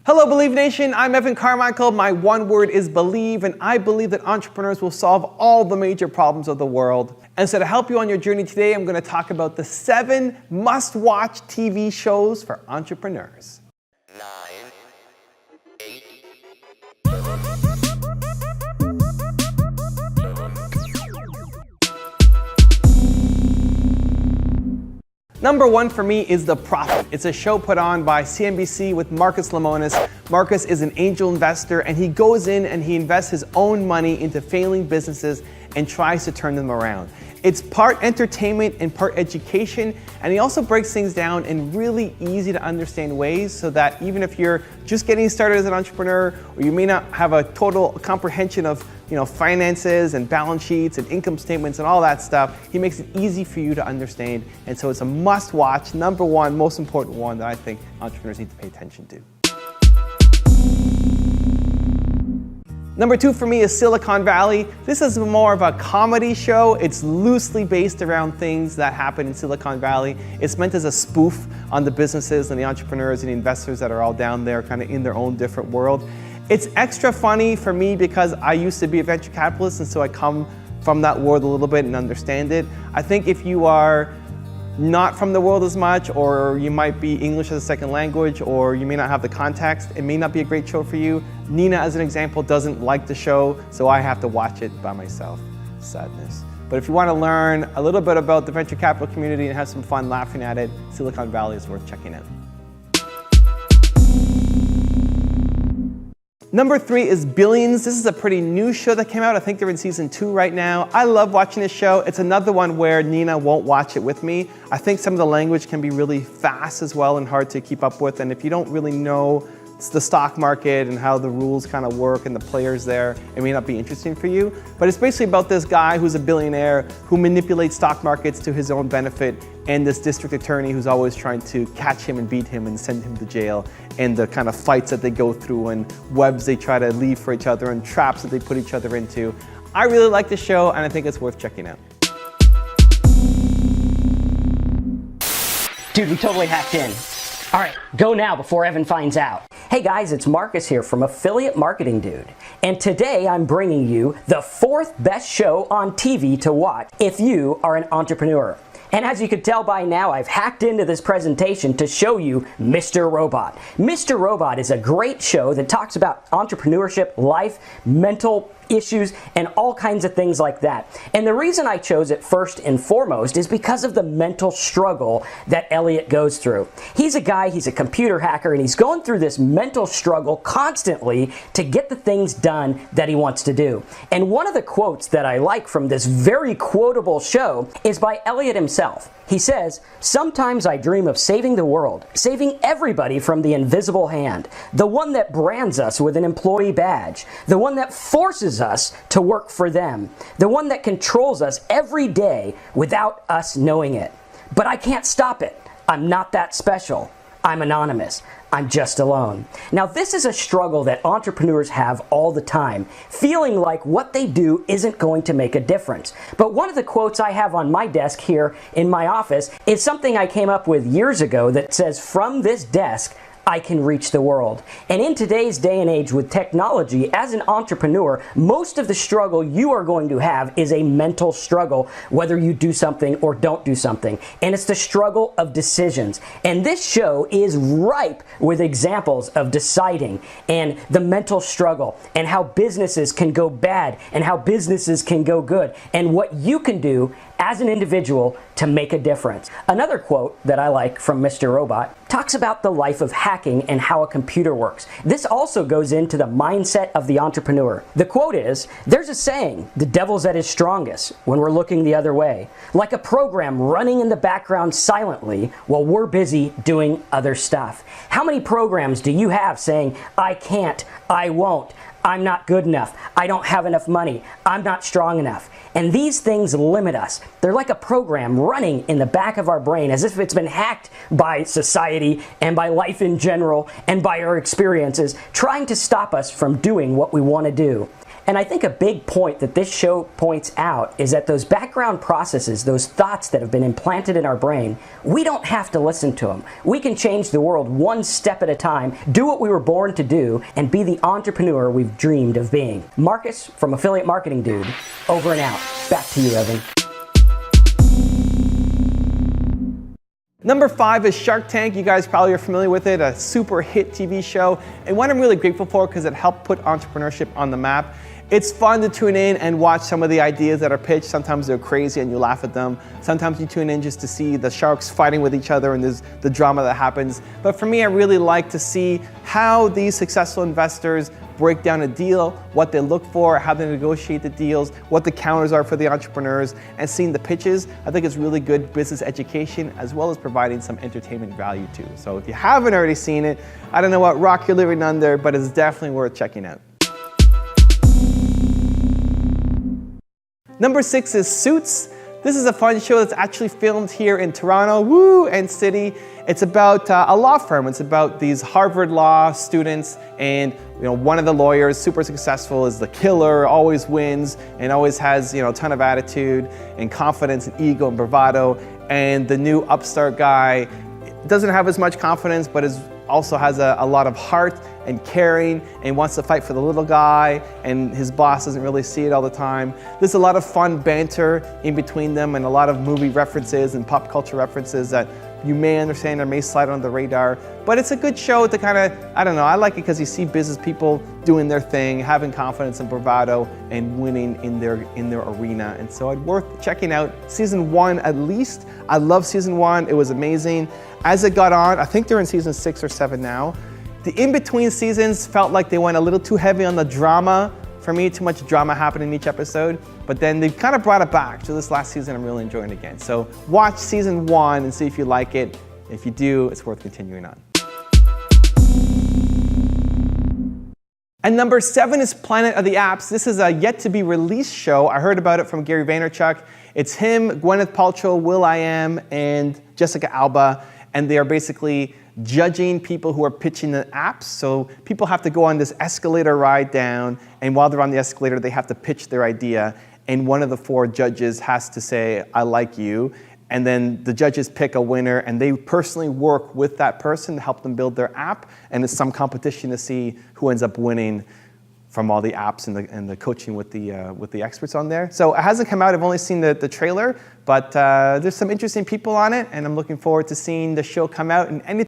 Hello, Believe Nation. I'm Evan Carmichael. My one word is believe, and I believe that entrepreneurs will solve all the major problems of the world. And so to help you on your journey today, I'm going to talk about the 7 must-watch TV shows for entrepreneurs. 9, 8. Number 1 for me is The Profit. It's a show put on by CNBC with Marcus Lemonis. Marcus is an angel investor, and he goes in and he invests his own money into failing businesses and tries to turn them around. It's part entertainment and part education, and he also breaks things down in really easy to understand ways so that even if you're just getting started as an entrepreneur, or you may not have a total comprehension of finances and balance sheets and income statements and all that stuff, he makes it easy for you to understand. And so it's a must watch, number 1, most important one that I think entrepreneurs need to pay attention to. Number 2 for me is Silicon Valley. This is more of a comedy show. It's loosely based around things that happen in Silicon Valley. It's meant as a spoof on the businesses and the entrepreneurs and the investors that are all down there kind of in their own different world. It's extra funny for me because I used to be a venture capitalist, and so I come from that world a little bit and understand it. I think if you are not from the world as much, or you might be English as a second language, or you may not have the context, it may not be a great show for you. Nina, as an example, doesn't like the show, so I have to watch it by myself. Sadness. But if you want to learn a little bit about the venture capital community and have some fun laughing at it, Silicon Valley is worth checking out. Number 3 is Billions. This is a pretty new show that came out. I think they're in season 2 right now. I love watching this show. It's another one where Nina won't watch it with me. I think some of the language can be really fast as well and hard to keep up with. And if you don't really know the stock market and how the rules kind of work and the players there, it may not be interesting for you. But it's basically about this guy who's a billionaire who manipulates stock markets to his own benefit, and this district attorney who's always trying to catch him and beat him and send him to jail, and the kind of fights that they go through and webs they try to leave for each other and traps that they put each other into. I really like the show, and I think it's worth checking out. Dude, we totally hacked in. All right, go now before Evan finds out. Hey guys, it's Marcus here from Affiliate Marketing Dude. And today I'm bringing you the 4th best show on TV to watch if you are an entrepreneur. And as you can tell by now, I've hacked into this presentation to show you Mr. Robot. Mr. Robot is a great show that talks about entrepreneurship, life, mental issues, and all kinds of things like that. And the reason I chose it first and foremost is because of the mental struggle that Elliot goes through. He's a guy, he's a computer hacker, and he's going through this mental struggle constantly to get the things done that he wants to do. And one of the quotes that I like from this very quotable show is by Elliot himself. He says, "Sometimes I dream of saving the world, saving everybody from the invisible hand, the one that brands us with an employee badge, the one that forces us to work for them, the one that controls us every day without us knowing it. But I can't stop it. I'm not that special. I'm anonymous. I'm just alone." Now, this is a struggle that entrepreneurs have all the time, feeling like what they do isn't going to make a difference. But one of the quotes I have on my desk here in my office is something I came up with years ago that says, "From this desk, I can reach the world." And in today's day and age with technology, as an entrepreneur, most of the struggle you are going to have is a mental struggle, whether you do something or don't do something. And it's the struggle of decisions. And this show is ripe with examples of deciding and the mental struggle and how businesses can go bad and how businesses can go good and what you can do as an individual to make a difference. Another quote that I like from Mr. Robot talks about the life of hacking and how a computer works. This also goes into the mindset of the entrepreneur. The quote is, "There's a saying, the devil's at his strongest when we're looking the other way, like a program running in the background silently while we're busy doing other stuff." How many programs do you have saying, "I can't, I won't, I'm not good enough, I don't have enough money, I'm not strong enough"? And these things limit us. They're like a program running in the back of our brain as if it's been hacked by society and by life in general and by our experiences, trying to stop us from doing what we want to do. And I think a big point that this show points out is that those background processes, those thoughts that have been implanted in our brain, we don't have to listen to them. We can change the world one step at a time, do what we were born to do, and be the entrepreneur we've dreamed of being. Marcus from Affiliate Marketing Dude, over and out. Back to you, Evan. Number 5 is Shark Tank. You guys probably are familiar with it, a super hit TV show, and one I'm really grateful for because it helped put entrepreneurship on the map. It's fun to tune in and watch some of the ideas that are pitched. Sometimes they're crazy and you laugh at them. Sometimes you tune in just to see the sharks fighting with each other and there's the drama that happens. But for me, I really like to see how these successful investors break down a deal, what they look for, how they negotiate the deals, what the counters are for the entrepreneurs, and seeing the pitches. I think it's really good business education as well as providing some entertainment value too. So if you haven't already seen it, I don't know what rock you're living under, but it's definitely worth checking out. Number 6 is Suits. This is a fun show that's actually filmed here in Toronto, woo, and city. It's about a law firm. It's about these Harvard law students, and one of the lawyers, super successful, is the killer, always wins, and always has a ton of attitude and confidence and ego and bravado. And the new upstart guy doesn't have as much confidence, but also has a lot of heart and caring and wants to fight for the little guy, and his boss doesn't really see it all the time. There's a lot of fun banter in between them and a lot of movie references and pop culture references that you may understand or may slide on the radar. But it's a good show to kind of, I don't know, I like it because you see business people doing their thing, having confidence and bravado and winning in their arena. And so it's worth checking out. Season 1 at least. I love season 1, it was amazing. As it got on, I think they're in season 6 or 7 now. The in-between seasons felt like they went a little too heavy on the drama. For me, too much drama happened in each episode, but then they've kind of brought it back. So this last season, I'm really enjoying it again. So watch season 1 and see if you like it. If you do, it's worth continuing on. And number 7 is Planet of the Apps. This is a yet-to-be-released show. I heard about it from Gary Vaynerchuk. It's him, Gwyneth Paltrow, Will.i.am, and Jessica Alba, and they are basically judging people who are pitching the apps. So people have to go on this escalator ride down, and while they're on the escalator, they have to pitch their idea, and one of the 4 judges has to say, "I like you," and then the judges pick a winner, and they personally work with that person to help them build their app, and it's some competition to see who ends up winning from all the apps and the coaching with the experts on there. So it hasn't come out, I've only seen the trailer, but there's some interesting people on it, and I'm looking forward to seeing the show come out. And anything